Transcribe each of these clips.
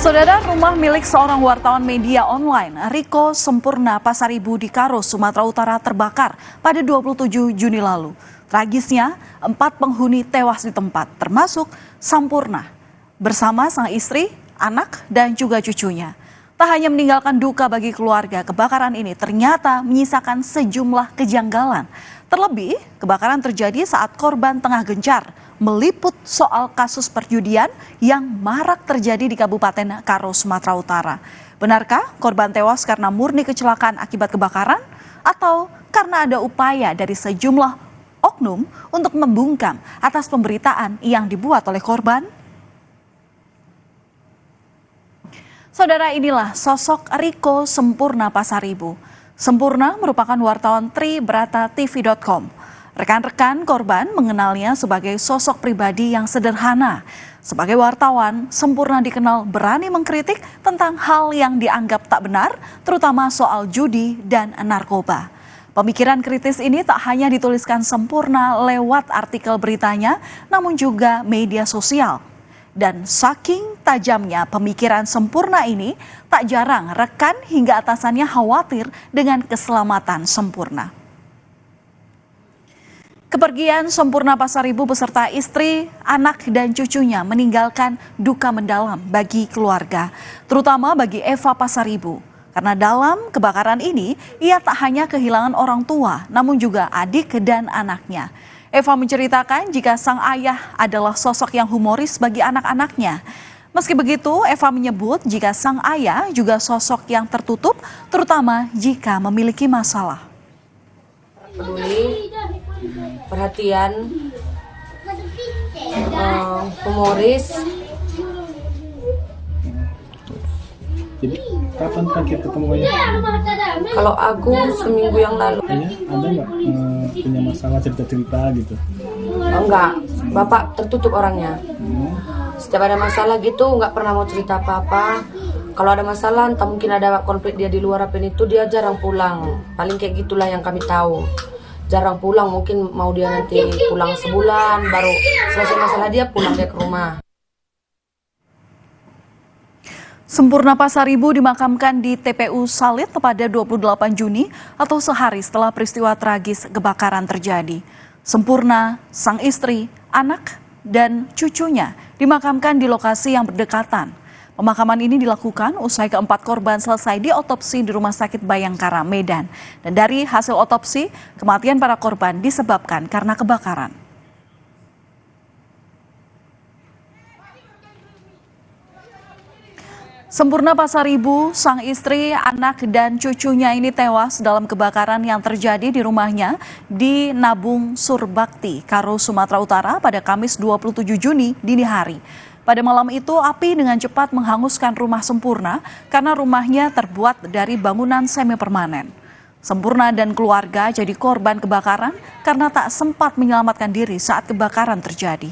Saudara, rumah milik seorang wartawan media online, Riko Sempurna Pasaribu di Karo, Sumatera Utara terbakar pada 27 Juni lalu. Tragisnya, 4 penghuni tewas di tempat, termasuk Sampurna, bersama sang istri, anak, dan juga cucunya. Tak hanya meninggalkan duka bagi keluarga, kebakaran ini ternyata menyisakan sejumlah kejanggalan. Terlebih, kebakaran terjadi saat korban tengah gencar meliput soal kasus perjudian yang marak terjadi di Kabupaten Karo, Sumatera Utara. Benarkah korban tewas karena murni kecelakaan akibat kebakaran atau karena ada upaya dari sejumlah oknum untuk membungkam atas pemberitaan yang dibuat oleh korban? Saudara, inilah sosok Riko Sempurna Pasaribu. Sempurna merupakan wartawan tribratatv.com. Rekan-rekan korban mengenalnya sebagai sosok pribadi yang sederhana. Sebagai wartawan, Sempurna dikenal berani mengkritik tentang hal yang dianggap tak benar, terutama soal judi dan narkoba. Pemikiran kritis ini tak hanya dituliskan Sempurna lewat artikel beritanya, namun juga media sosial. Dan saking tajamnya pemikiran Sempurna ini, tak jarang rekan hingga atasannya khawatir dengan keselamatan Sempurna. Kepergian Sempurna Pasaribu beserta istri, anak, dan cucunya meninggalkan duka mendalam bagi keluarga, terutama bagi Eva Pasaribu. Karena dalam kebakaran ini, ia tak hanya kehilangan orang tua, namun juga adik dan anaknya. Eva menceritakan jika sang ayah adalah sosok yang humoris bagi anak-anaknya. Meski begitu, Eva menyebut jika sang ayah juga sosok yang tertutup, terutama jika memiliki masalah. Peduli, perhatian, humoris. Jadi kapan terakhir ketemuannya? Kalau aku seminggu yang lalu. Ada nggak punya masalah cerita-cerita gitu? Enggak, bapak tertutup orangnya. Setiap ada masalah gitu nggak pernah mau cerita apa-apa. Kalau ada masalah, entah mungkin ada konflik dia di luar apa itu, dia jarang pulang. Paling kayak gitulah yang kami tahu. Jarang pulang, mungkin mau dia nanti pulang sebulan, baru selesai masalah dia pulang dia ke rumah. Sempurna Pasaribu dimakamkan di TPU Salit pada 28 Juni atau sehari setelah peristiwa tragis kebakaran terjadi. Sempurna, sang istri, anak, dan cucunya dimakamkan di lokasi yang berdekatan. Pemakaman ini dilakukan usai keempat korban selesai diotopsi di Rumah Sakit Bayangkara, Medan. Dan dari hasil otopsi, kematian para korban disebabkan karena kebakaran. Sempurna Pasaribu, sang istri, anak, dan cucunya ini tewas dalam kebakaran yang terjadi di rumahnya di Nabung Surbakti, Karo, Sumatera Utara pada Kamis 27 Juni dini hari. Pada malam itu, api dengan cepat menghanguskan rumah Sempurna karena rumahnya terbuat dari bangunan semi permanen. Sempurna dan keluarga jadi korban kebakaran karena tak sempat menyelamatkan diri saat kebakaran terjadi.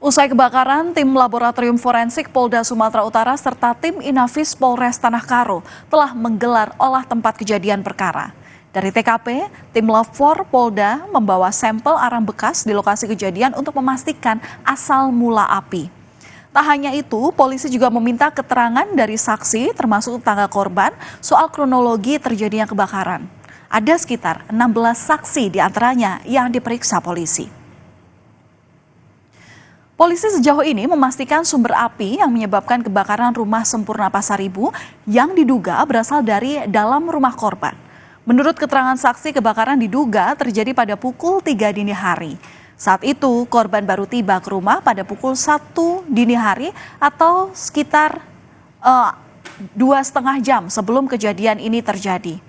Usai kebakaran, tim laboratorium forensik Polda Sumatera Utara serta tim Inafis Polres Tanah Karo telah menggelar olah tempat kejadian perkara. Dari TKP, tim Lafor Polda membawa sampel arang bekas di lokasi kejadian untuk memastikan asal mula api. Tak hanya itu, polisi juga meminta keterangan dari saksi termasuk tetangga korban soal kronologi terjadinya kebakaran. Ada sekitar 16 saksi diantaranya yang diperiksa polisi. Polisi sejauh ini memastikan sumber api yang menyebabkan kebakaran rumah Sempurna Pasaribu yang diduga berasal dari dalam rumah korban. Menurut keterangan saksi, kebakaran diduga terjadi pada pukul 3 dini hari. Saat itu, korban baru tiba ke rumah pada pukul 1 dini hari atau sekitar 2,5 jam sebelum kejadian ini terjadi.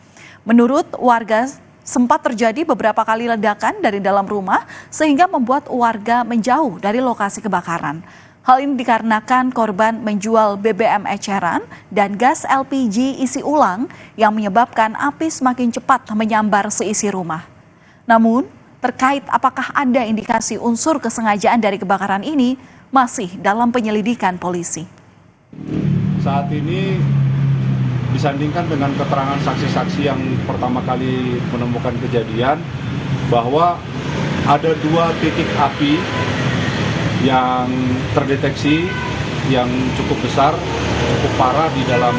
Menurut warga, sempat terjadi beberapa kali ledakan dari dalam rumah sehingga membuat warga menjauh dari lokasi kebakaran. Hal ini dikarenakan korban menjual BBM eceran dan gas LPG isi ulang yang menyebabkan api semakin cepat menyambar seisi rumah. Namun, terkait apakah ada indikasi unsur kesengajaan dari kebakaran ini masih dalam penyelidikan polisi. Saat ini disandingkan dengan keterangan saksi-saksi yang pertama kali menemukan kejadian bahwa ada 2 titik api yang terdeteksi yang cukup besar, cukup parah di dalam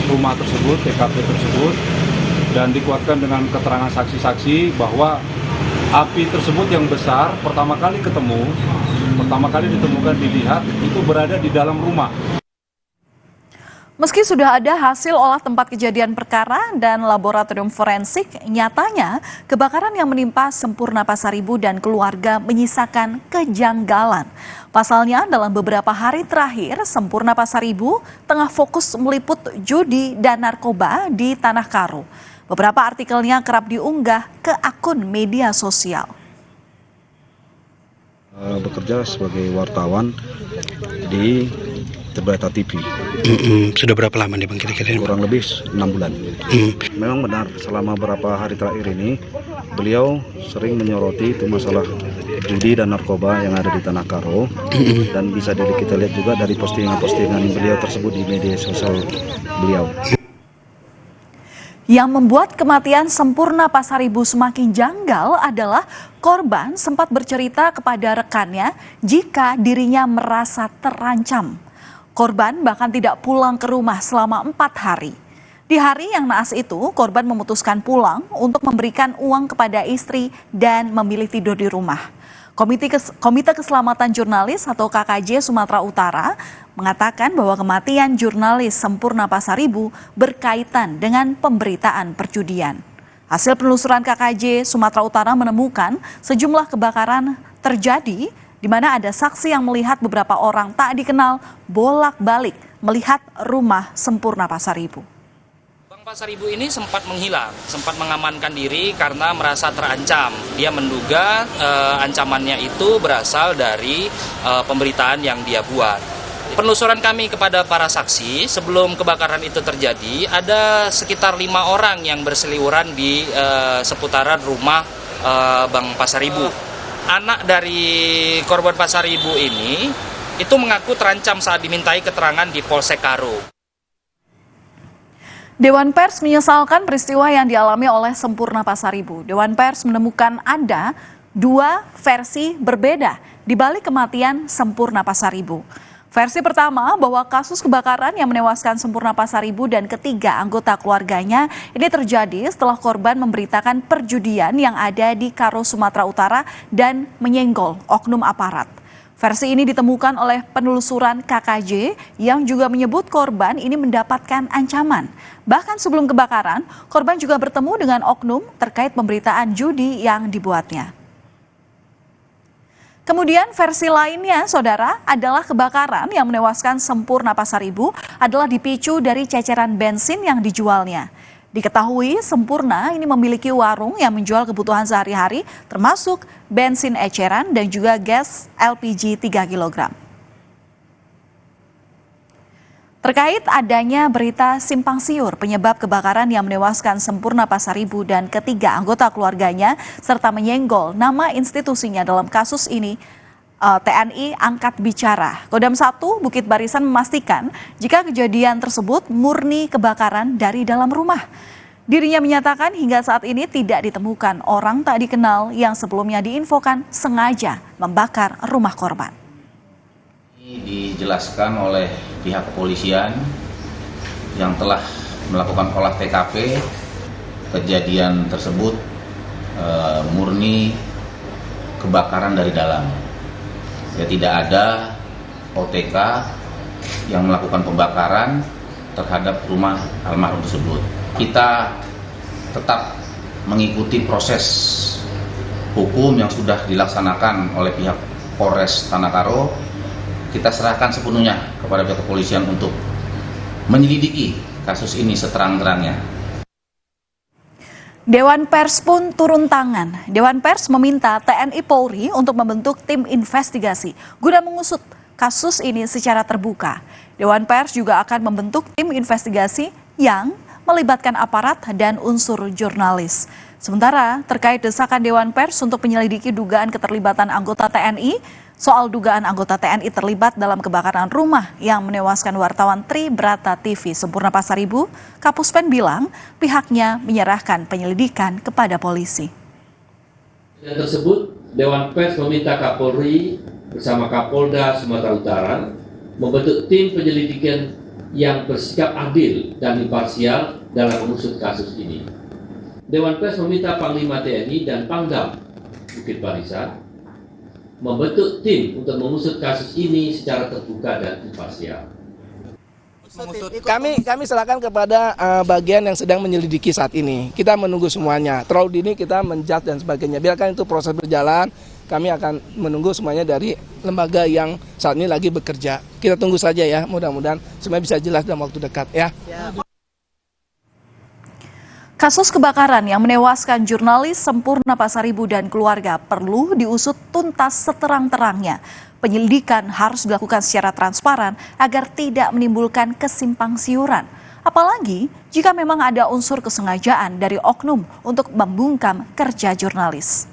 rumah tersebut, TKP tersebut, dan dikuatkan dengan keterangan saksi-saksi bahwa api tersebut yang besar pertama kali ditemukan dilihat itu berada di dalam rumah. Meski sudah ada hasil olah tempat kejadian perkara dan laboratorium forensik, nyatanya kebakaran yang menimpa Sempurna Pasaribu dan keluarga menyisakan kejanggalan. Pasalnya, dalam beberapa hari terakhir, Sempurna Pasaribu tengah fokus meliput judi dan narkoba di Tanah Karo. Beberapa artikelnya kerap diunggah ke akun media sosial. Bekerja sebagai wartawan di Berita TV. Sudah berapa lama nih Bang kira-kira? Kurang lebih 6 bulan. Memang benar selama beberapa hari terakhir ini beliau sering menyoroti itu masalah judi dan narkoba yang ada di Tanah Karo, dan bisa kita lihat juga dari postingan-postingan beliau tersebut di media sosial beliau. Yang membuat kematian Sempurna Pasaribu semakin janggal adalah korban sempat bercerita kepada rekannya jika dirinya merasa terancam. Korban bahkan tidak pulang ke rumah selama 4 hari. Di hari yang naas itu, korban memutuskan pulang untuk memberikan uang kepada istri dan memilih tidur di rumah. Komite Keselamatan Jurnalis atau KKJ Sumatera Utara mengatakan bahwa kematian jurnalis Sempurna Pasaribu berkaitan dengan pemberitaan perjudian. Hasil penelusuran KKJ Sumatera Utara menemukan sejumlah kebakaran terjadi di mana ada saksi yang melihat beberapa orang tak dikenal bolak-balik melihat rumah Sempurna Pasaribu. Bang Pasaribu ini sempat menghilang, sempat mengamankan diri karena merasa terancam. Dia menduga ancamannya itu berasal dari pemberitaan yang dia buat. Penelusuran kami kepada para saksi sebelum kebakaran itu terjadi, ada sekitar 5 orang yang berseliweran di seputaran rumah Bang Pasaribu. Anak dari korban Pasaribu ini itu mengaku terancam saat dimintai keterangan di Polsek Karo. Dewan Pers menyesalkan peristiwa yang dialami oleh Sempurna Pasaribu. Dewan Pers menemukan ada 2 versi berbeda di balik kematian Sempurna Pasaribu. Versi pertama bahwa kasus kebakaran yang menewaskan Sempurna Pasaribu dan ketiga anggota keluarganya ini terjadi setelah korban memberitakan perjudian yang ada di Karo, Sumatera Utara dan menyenggol oknum aparat. Versi ini ditemukan oleh penelusuran KKJ yang juga menyebut korban ini mendapatkan ancaman. Bahkan sebelum kebakaran, korban juga bertemu dengan oknum terkait pemberitaan judi yang dibuatnya. Kemudian versi lainnya, saudara, adalah kebakaran yang menewaskan Sempurna Pasaribu adalah dipicu dari ceceran bensin yang dijualnya. Diketahui Sempurna ini memiliki warung yang menjual kebutuhan sehari-hari termasuk bensin eceran dan juga gas LPG 3 kg. Terkait adanya berita simpang siur penyebab kebakaran yang menewaskan Sempurna Pasaribu dan ketiga anggota keluarganya serta menyenggol nama institusinya dalam kasus ini, TNI angkat bicara. Kodam 1 Bukit Barisan memastikan jika kejadian tersebut murni kebakaran dari dalam rumah. Dirinya menyatakan hingga saat ini tidak ditemukan orang tak dikenal yang sebelumnya diinfokan sengaja membakar rumah korban. Dijelaskan oleh pihak kepolisian yang telah melakukan olah TKP kejadian tersebut murni kebakaran dari dalam. Ya, tidak ada OTK yang melakukan pembakaran terhadap rumah almarhum tersebut. Kita tetap mengikuti proses hukum yang sudah dilaksanakan oleh pihak Polres Tanah Karo. Kita serahkan sepenuhnya kepada pihak kepolisian untuk menyelidiki kasus ini seterang-terangnya. Dewan Pers pun turun tangan. Dewan Pers meminta TNI Polri untuk membentuk tim investigasi guna mengusut kasus ini secara terbuka. Dewan Pers juga akan membentuk tim investigasi yang melibatkan aparat dan unsur jurnalis. Sementara terkait desakan Dewan Pers untuk menyelidiki dugaan keterlibatan anggota TNI, soal dugaan anggota TNI terlibat dalam kebakaran rumah yang menewaskan wartawan Tribrata TV Sempurna Pasaribu, Kapuspen bilang pihaknya menyerahkan penyelidikan kepada polisi. Yang tersebut, Dewan Pers meminta Kapolri bersama Kapolda Sumatera Utara membentuk tim penyelidikan yang bersikap adil dan imparsial dalam mengusut kasus ini. Dewan Pers meminta Panglima TNI dan Pangdam Bukit Barisan membentuk tim untuk mengusut kasus ini secara terbuka dan imparsial. Kami serahkan kepada bagian yang sedang menyelidiki saat ini. Kita menunggu semuanya. Terlalu dini kita menjudge dan sebagainya. Biarkan itu proses berjalan. Kami akan menunggu semuanya dari lembaga yang saat ini lagi bekerja. Kita tunggu saja ya. Mudah-mudahan semuanya bisa jelas dalam waktu dekat ya. Kasus kebakaran yang menewaskan jurnalis Sempurna Pasaribu dan keluarga perlu diusut tuntas seterang-terangnya. Penyelidikan harus dilakukan secara transparan agar tidak menimbulkan kesimpangsiuran. Apalagi jika memang ada unsur kesengajaan dari oknum untuk membungkam kerja jurnalis.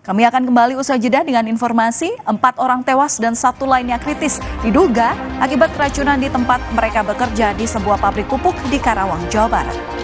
Kami akan kembali usai jeda dengan informasi 4 orang tewas dan 1 lainnya kritis diduga akibat keracunan di tempat mereka bekerja di sebuah pabrik pupuk di Karawang, Jawa Barat.